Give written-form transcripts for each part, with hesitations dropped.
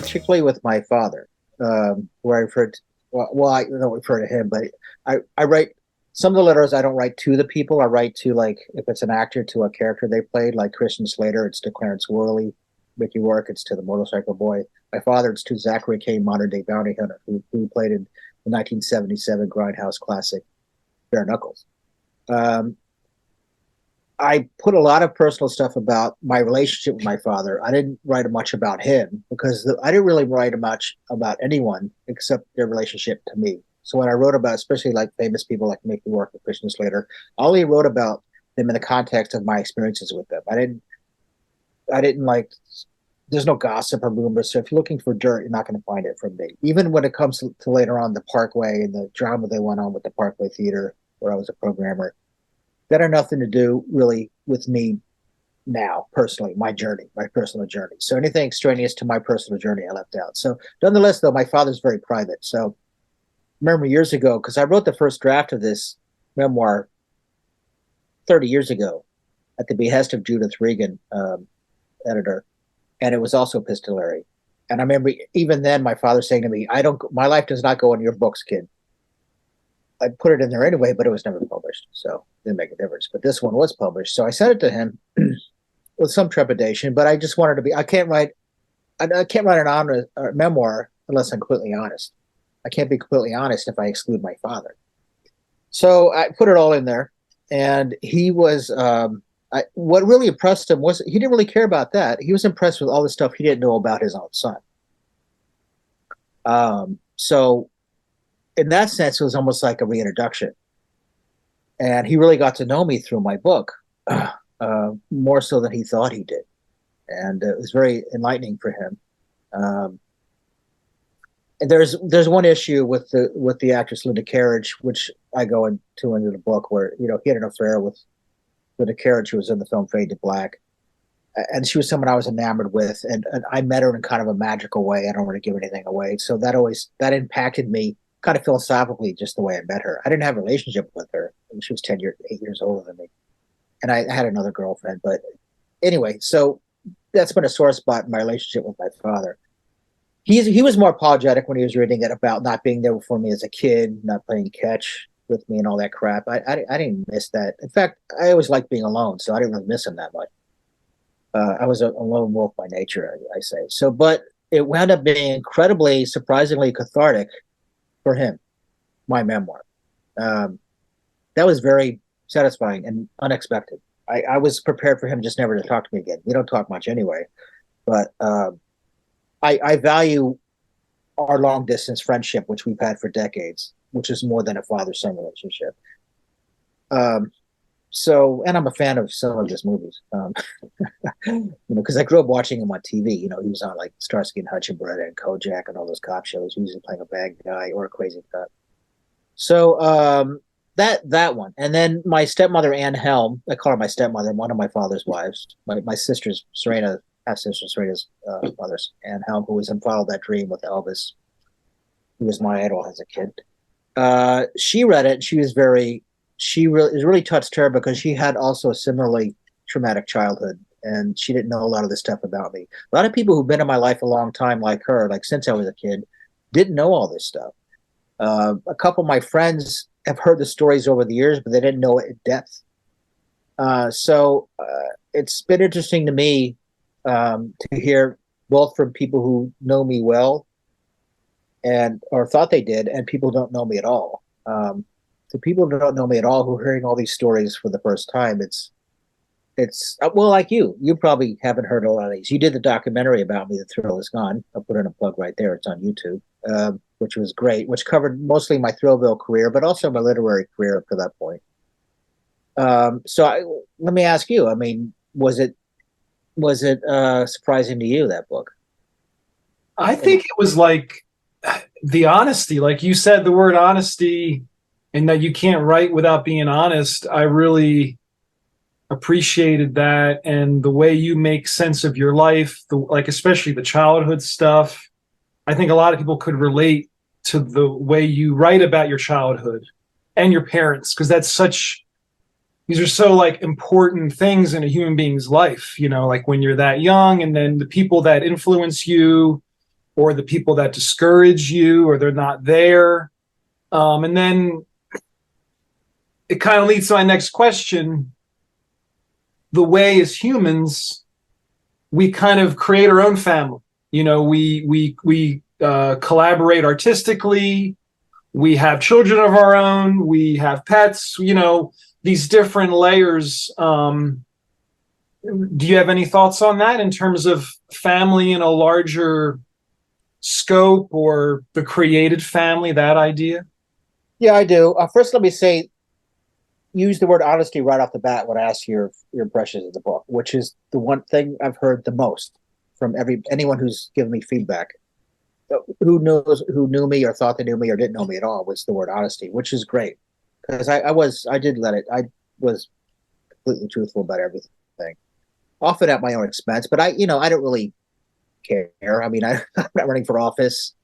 particularly with my father, where I referred to, well, I don't refer to him, but I write some of the letters I don't write to the people. I write to, like, if it's an actor, to a character they played, like Christian Slater, it's to Clarence Worley. Mickey Rourke, it's to the motorcycle boy. My father, it's to Zachary K. Modern Day Bounty Hunter, who played in the 1977 Grindhouse classic Bare Knuckles. Um, I put a lot of personal stuff about my relationship with my father. I didn't write much about him because I didn't really write much about anyone except their relationship to me. So when I wrote about, especially like famous people like Mickey Rourke and Christian Slater, I only wrote about them in the context of my experiences with them. I didn't like. There's no gossip or rumors. So if you're looking for dirt, you're not going to find it from me. Even when it comes to later on the Parkway and the drama they went on with the Parkway Theater, where I was a programmer, that had nothing to do really with me now, personally, my journey, my personal journey. So anything extraneous to my personal journey, I left out. So nonetheless, though, my father's very private. So I remember years ago, because I wrote the first draft of this memoir 30 years ago at the behest of Judith Regan, editor, and it was also epistolary. And I remember even then my father saying to me, my life does not go in your books, kid. I put it in there anyway, but it was never published, so it didn't make a difference. But this one was published, so I sent it to him with some trepidation. But I just wanted to be. I can't write an honest memoir unless I'm completely honest. I can't be completely honest if I exclude my father. So I put it all in there, and he was. What really impressed him was he didn't really care about that. He was impressed with all the stuff he didn't know about his own son. So in that sense, it was almost like a reintroduction. And he really got to know me through my book, more so than he thought he did. And it was very enlightening for him. And there's one issue with the actress Linda Carriage, which I go into the book, where he had an affair with Linda Carriage, who was in the film Fade to Black. And she was someone I was enamored with, and I met her in kind of a magical way. I don't want to give anything away. So that impacted me kind of philosophically, just the way I met her. I didn't have a relationship with her. She was 8 years older than me. And I had another girlfriend. But anyway, so that's been a sore spot in my relationship with my father. He was more apologetic when he was reading it about not being there for me as a kid, not playing catch with me and all that crap. I didn't miss that. In fact, I always liked being alone, so I didn't really miss him that much. I was a lone wolf by nature, I say. So, but it wound up being incredibly, surprisingly cathartic for him, my memoir. That was very satisfying and unexpected. I was prepared for him just never to talk to me again. We don't talk much anyway, but I value our long distance friendship, which we've had for decades, which is more than a father-son relationship. So, and I'm a fan of some of his movies, because I grew up watching him on TV. He was on like Starsky and Hutch and Beretta and Kojak and all those cop shows, usually playing a bad guy or a crazy cop. So that one, and then my stepmother Anne Helm, I call her my stepmother, one of my father's wives, my sister's Serena, half sister Serena's mother's Anne Helm, who was in Follow That Dream with Elvis, who was my idol as a kid. She read it. It really touched her because she had also a similarly traumatic childhood, and she didn't know a lot of this stuff about me. A lot of people who've been in my life a long time, like her, like since I was a kid, didn't know all this stuff. A couple of my friends have heard the stories over the years, but they didn't know it in depth. So it's been interesting to me to hear both from people who know me well or thought they did, and people who don't know me at all. To people who don't know me at all, who are hearing all these stories for the first time, it's well, like you probably haven't heard a lot of these. You did the documentary about me, The Thrill Is Gone. I'll put in a plug right there. It's on YouTube, which was great, which covered mostly my Thrillville career, but also my literary career up to that point. Let me ask you, I mean, was it surprising to you, that book? I think it was like the honesty, like you said, the word honesty, and that you can't write without being honest. I really appreciated that, and the way you make sense of your life, like especially the childhood stuff. I think a lot of people could relate to the way you write about your childhood and your parents, because these are so like important things in a human being's life, like when you're that young, and then the people that influence you, or the people that discourage you, or they're not there. And then it kind of leads to my next question. The way as humans, we kind of create our own family. You know, we collaborate artistically. We have children of our own. We have pets. You know, these different layers. Do you have any thoughts on that in terms of family in a larger scope, or the created family? That idea. Yeah, I do. First, let me say, use the word honesty right off the bat when I ask your impressions of the book, which is the one thing I've heard the most from anyone who's given me feedback. Who knew me or thought they knew me or didn't know me at all was the word honesty, which is great because I was completely truthful about everything, often at my own expense. But I don't really care. I mean, I'm not running for office.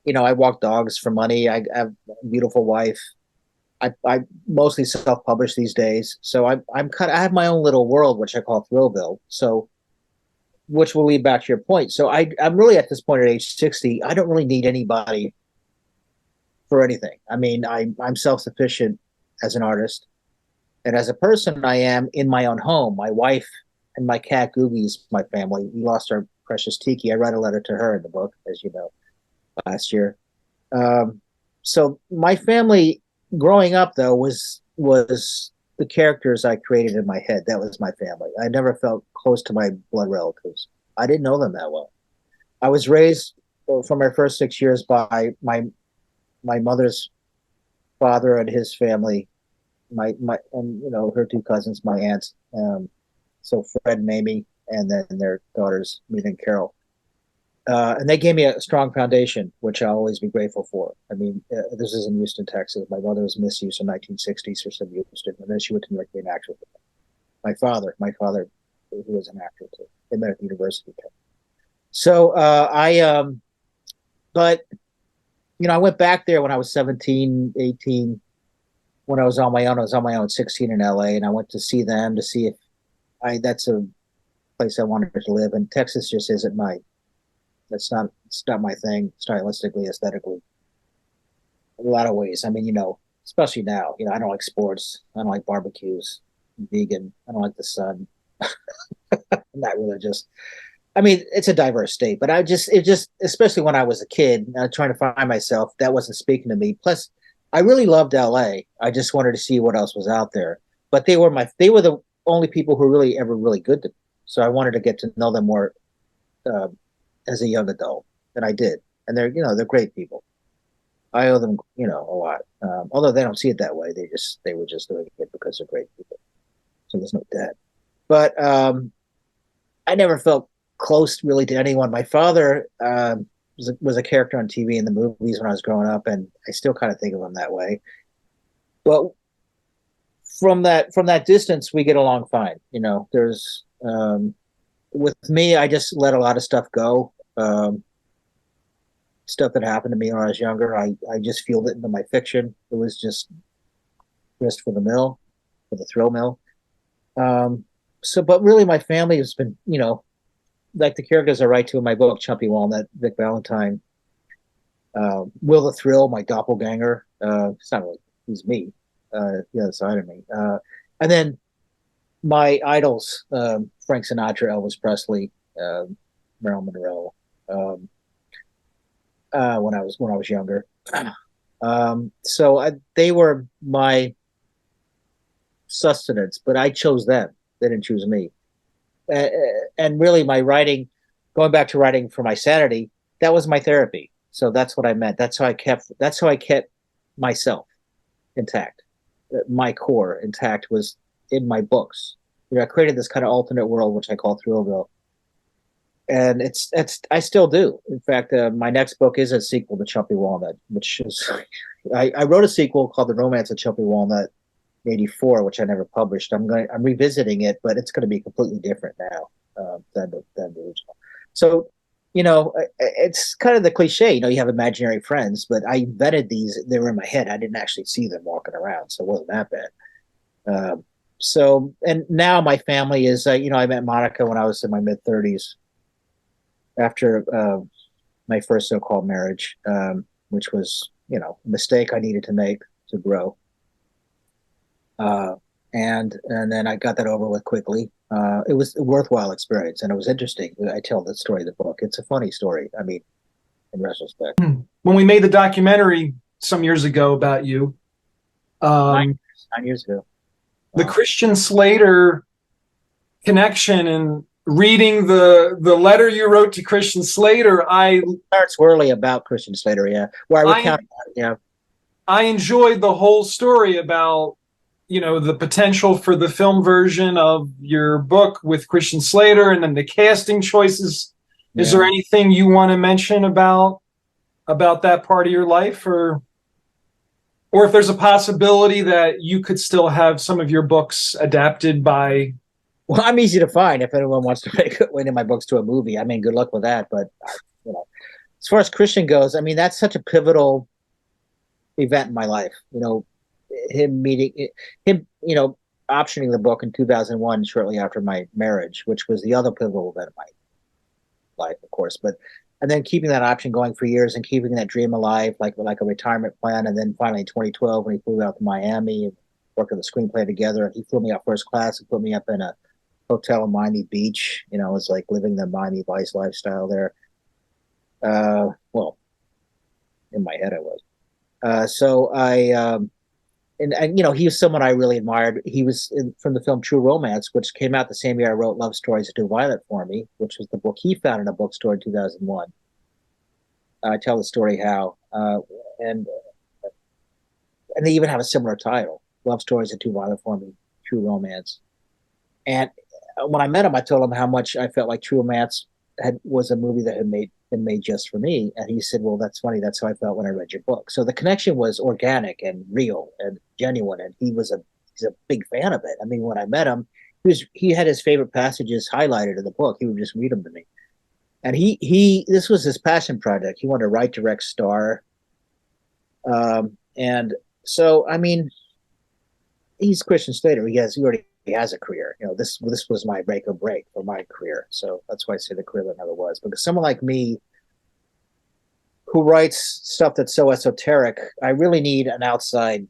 I walk dogs for money. I have a beautiful wife. I mostly self-publish these days, so I have my own little world, which I call Thrillville. So, which will lead back to your point. So I'm really at this point at age 60. I don't really need anybody for anything. I mean, I'm self-sufficient as an artist, and as a person, I am in my own home. My wife and my cat Googie's my family. We lost our precious Tiki. I write a letter to her in the book, as you know, last year. So my family growing up though was the characters I created in my head. That was my family. I never felt close to my blood relatives. I didn't know them that well. I was raised for my first 6 years by my mother's father and his family, my and her two cousins, my aunts. So Fred and Mamie, and then their daughters, Mina and Carol. And they gave me a strong foundation, which I'll always be grateful for. I mean, this is in Houston, Texas. My mother was Miss Houston, 1960s, or some Houston, and then she went to New York to be an actress. My father, who was an actor too, they met at the university. So but I went back there when I was 17, 18. When I was on my own, I was on my own at 16 in LA, and I went to see them to see if that's a place I wanted to live. And Texas just isn't it's not my thing stylistically, aesthetically, in a lot of ways. I mean, especially now, I don't like sports. I don't like barbecues. I'm vegan. I don't like the sun. I'm not religious. I mean, it's a diverse state, but especially when I was a kid, trying to find myself, that wasn't speaking to me. Plus, I really loved LA. I just wanted to see what else was out there. But they were the only people who were really ever really good to me. So I wanted to get to know them more uh, as a young adult, and I did. And they're great people. I owe them, a lot. Although they don't see it that way, they were just doing it because they're great people. So there's no debt. But I never felt close really to anyone. My father was a character on TV in the movies when I was growing up, and I still kind of think of him that way. But from that distance, we get along fine. There's with me, I just let a lot of stuff go. Stuff that happened to me when I was younger, I just fueled it into my fiction. It was just for the mill, for the thrill mill. But really, my family has been, like the characters I write to in my book, Chumpy Walnut, Vic Valentine, Will the Thrill, my doppelganger. It's not really, he's me, the other side of me. And then my idols, Frank Sinatra, Elvis Presley, Marilyn Monroe, when I was younger. They were my sustenance, but I chose them. They didn't choose me. And really, my writing, going back to writing for my sanity, that was my therapy. So that's what I meant. That's how I kept myself intact. My core intact was in my books. I created this kind of alternate world, which I call Thrillville. And I still do. In fact, my next book is a sequel to Chumpy Walnut, which is I wrote a sequel called The Romance of Chumpy Walnut in '84, which I never published. I'm revisiting it, but it's going to be completely different now than the original. So, it's kind of the cliche. You have imaginary friends, but I invented these. They were in my head. I didn't actually see them walking around, so it wasn't that bad. And now my family is, I met Monica when I was in my mid 30s. After my first so-called marriage, which was, a mistake I needed to make to grow. Uh, and then I got that over with quickly. It was a worthwhile experience, and it was interesting. I tell the story of the book. It's a funny story. I mean, in retrospect, When we made the documentary some years ago about you, nine, um, 9 years ago. the Wow. Christian Slater connection and reading the letter you wrote to Christian Slater, Starts swirly about Christian Slater, yeah. Where I I recount, yeah, I enjoyed the whole story about the potential for the film version of your book with Christian Slater and then the casting choices. Is there yeah. anything you want to mention about that part of your life, or if there's a possibility that you could still have some of your books adapted by? Well, I'm easy to find if anyone wants to make one of my books to a movie. I mean, good luck with that. But you know, as far as Christian goes, I mean, that's such a pivotal event in my life. Him meeting him, optioning the book in 2001, shortly after my marriage, which was the other pivotal event in my life, of course. But and then keeping that option going for years and keeping that dream alive, like a retirement plan. And then finally, in 2012, when he flew out to Miami and worked on the screenplay together, and he flew me out first class and put me up in a hotel in Miami Beach. It was like living the Miami Vice lifestyle there. Well, in my head, I was. So I and he was someone I really admired. He was from the film True Romance, which came out the same year I wrote Love Stories Are Too Violent for Me, which was the book he found in a bookstore in 2001. I tell the story how, and and they even have a similar title, Love Stories Are Too Violent for Me, True Romance. And when I met him, I told him how much I felt like True Romance was a movie that had been made just for me. And he said, "Well, that's funny. That's how I felt when I read your book." So the connection was organic and real and genuine. And he's a big fan of it. I mean, when I met him, he had his favorite passages highlighted in the book. He would just read them to me. And he this was his passion project. He wanted to write, direct, star. And so, I mean, he's Christian Slater. He already has a career. This was my break or break for my career. So that's why I say the career that never was. Because someone like me who writes stuff that's so esoteric, I really need an outside,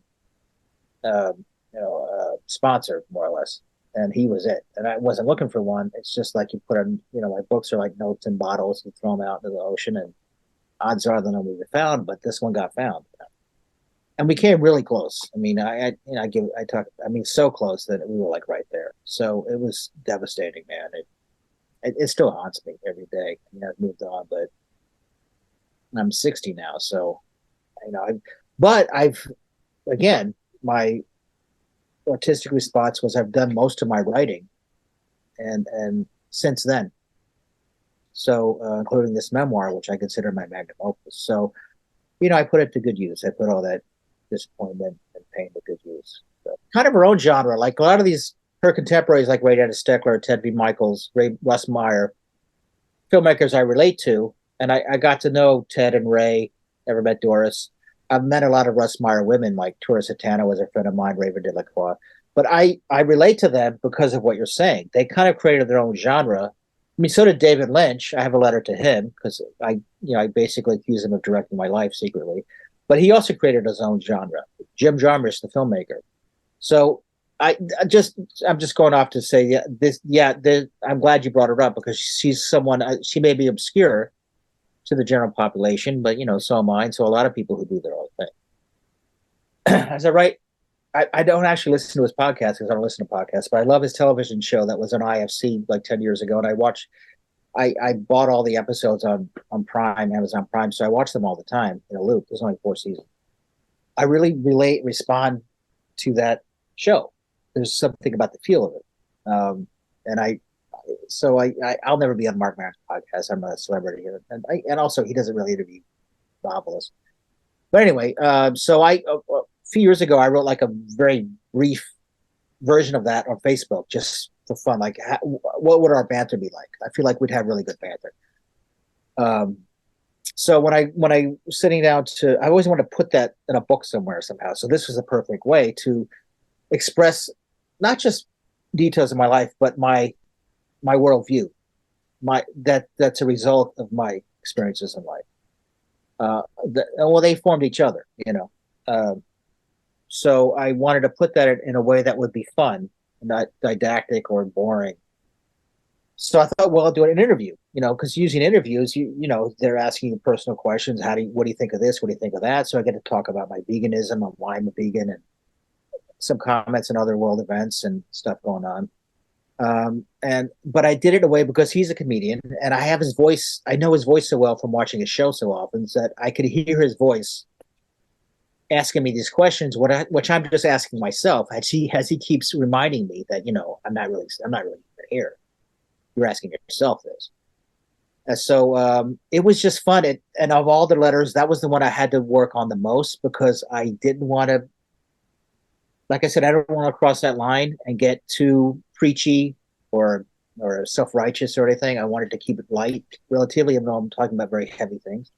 sponsor more or less. And he was it. And I wasn't looking for one. It's just like you put on, my books are like notes in bottles. You throw them out into the ocean, and odds are they'll be found. But this one got found. And we came really close. I mean, so close that we were like right there. So it was devastating, man. It still haunts me every day. I mean, I've moved on, but I'm 60 now, so but I've again, my artistic response was I've done most of my writing, and since then, so including this memoir, which I consider my magnum opus. So I put it to good use. I put all that disappointment and pain to good use. So, kind of her own genre. Like a lot of her contemporaries, like Ray Dennis Steckler, Ted V. Michaels, Russ Meyer, filmmakers I relate to. And I got to know Ted and Ray. Never met Doris. I've met a lot of Russ Meyer women, like Tura Satana was a friend of mine, Raven Delacroix. But I relate to them because of what you're saying. They kind of created their own genre. I mean, so did David Lynch. I have a letter to him because I basically accuse him of directing my life secretly. But he also created his own genre. Jim Jarmusch, the filmmaker. So I'm just going off to say, I'm glad you brought her up because she's someone. She may be obscure to the general population, but so am I. And so a lot of people who do their own thing. As I write, I don't actually listen to his podcast because I don't listen to podcasts, but I love his television show that was on IFC like 10 years ago, and I bought all the episodes on Prime, Amazon Prime, so I watch them all the time in a loop. There's only 4 seasons. I really respond to that show. There's something about the feel of it, and I'll never be on Mark Maron's podcast. I'm a celebrity, and also he doesn't really interview novelists. But anyway, so a few years ago I wrote like a very brief version of that on Facebook just for fun. Like, what would our banter be like? I feel like we'd have really good banter. So when I was sitting down I always want to put that in a book somewhere somehow. So this was the perfect way to express not just details of my life, but my worldview. That's a result of my experiences in life. Well, they formed each other, you know. So I wanted to put that in a way that would be fun, not didactic or boring. So I thought, well, I'll do an interview, you know, because using interviews, you know, they're asking you personal questions. What do you think of this? What do you think of that? So I get to talk about my veganism and why I'm a vegan and some comments and other world events and stuff going on. But I did it in a way because he's a comedian and I have his voice. I know his voice so well from watching his show so often that I could hear his voice asking me these questions, which I'm just asking myself as he keeps reminding me that, you know, I'm not really here. You're asking yourself this. And so it was just fun. And of all the letters, that was the one I had to work on the most because I didn't want to, like I said, I don't want to cross that line and get too preachy or self-righteous or anything. I wanted to keep it light, relatively, even though I'm talking about very heavy things,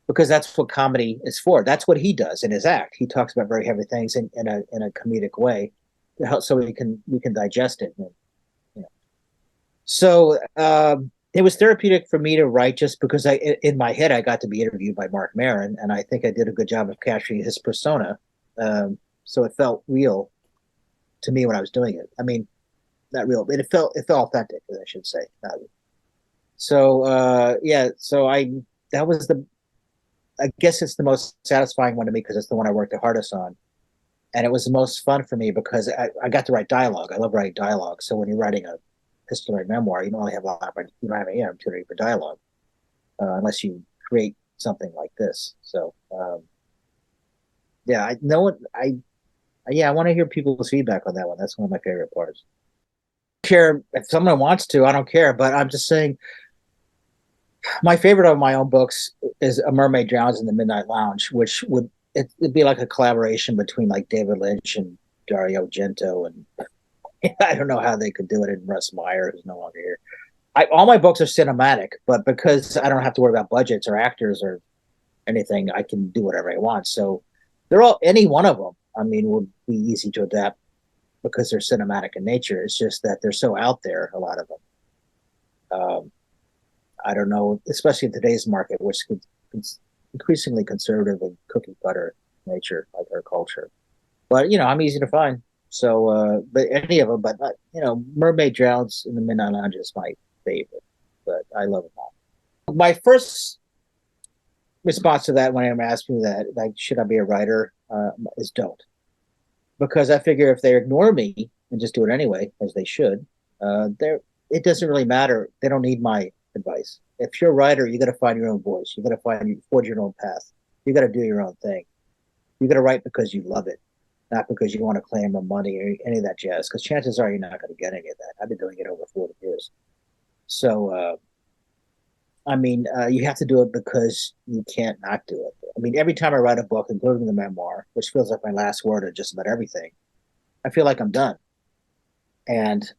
because that's what comedy is for. That's what he does in his act. He talks about very heavy things in a comedic way, to help, so we can digest it. And, you know. So it was therapeutic for me to write, just because in my head I got to be interviewed by Mark Maron, and I think I did a good job of capturing his persona. So it felt real to me when I was doing it. I mean, not real, but it felt authentic, I should say. So yeah, so that was I guess it's the most satisfying one to me because it's the one I worked the hardest on, and it was the most fun for me because I got to write dialogue. I love writing dialogue. So when you're writing a epistolary memoir, you don't only have a lot, you don't have any opportunity for dialogue unless you create something like this. So yeah, I know it. I want to hear people's feedback on that one. That's one of my favorite parts. Care if someone wants to, I don't care, but I'm just saying my favorite of my own books is A Mermaid Drowns in the Midnight Lounge, which it'd be like a collaboration between like David Lynch and Dario Argento, and I don't know how they could do it, and Russ Meyer, who's no longer here. All my books are cinematic, but because I don't have to worry about budgets or actors or anything, I can do whatever I want. So they're all, any one of them, I mean, would be easy to adapt because they're cinematic in nature. It's just that they're so out there, a lot of them. I don't know, especially in today's market, which is increasingly conservative and cookie cutter nature, like our culture. But, you know, I'm easy to find. So, but any of them, but, you know, Mermaid Drowns in the Midnight Lounge is my favorite, but I love them all. My first response to that when I'm asking that, like, should I be a writer, is don't. Because I figure if they ignore me and just do it anyway, as they should, it doesn't really matter. They don't need my advice. If you're a writer, you got to find your own voice. You got to forge your own path. You got to do your own thing. You got to write because you love it, not because you want to claim the money or any of that jazz. Because chances are you're not going to get any of that. I've been doing it over 40 years. So, I mean, you have to do it because you can't not do it. I mean, every time I write a book, including the memoir, which feels like my last word of just about everything, I feel like I'm done. And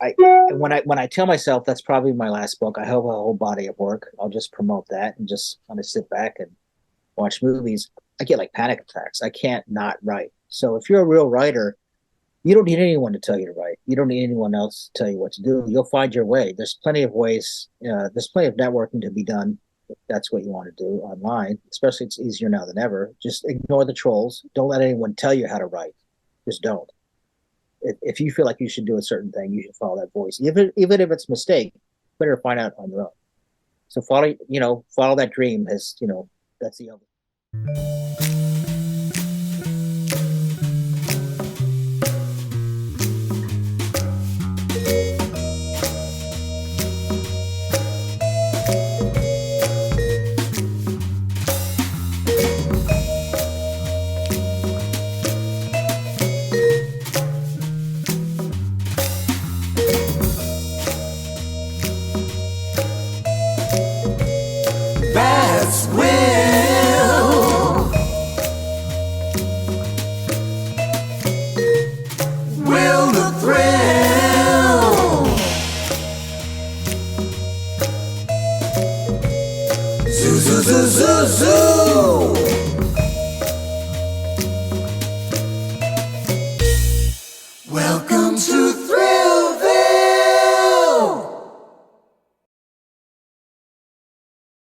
when I tell myself that's probably my last book, I hope a whole body of work. I'll just promote that and just kind of sit back and watch movies. I get like panic attacks. I can't not write. So if you're a real writer, you don't need anyone to tell you to write. You don't need anyone else to tell you what to do. You'll find your way. There's plenty of ways. There's plenty of networking to be done. If that's what you want to do online, especially it's easier now than ever. Just ignore the trolls. Don't let anyone tell you how to write. Just don't. If you feel like you should do a certain thing, you should follow that voice, even if it's a mistake. Better find out on your own. So follow that dream. As you know, that's the other. That's Will. Will the Thrill. Zoo, zoo, zoo, zoo, zoo. Welcome to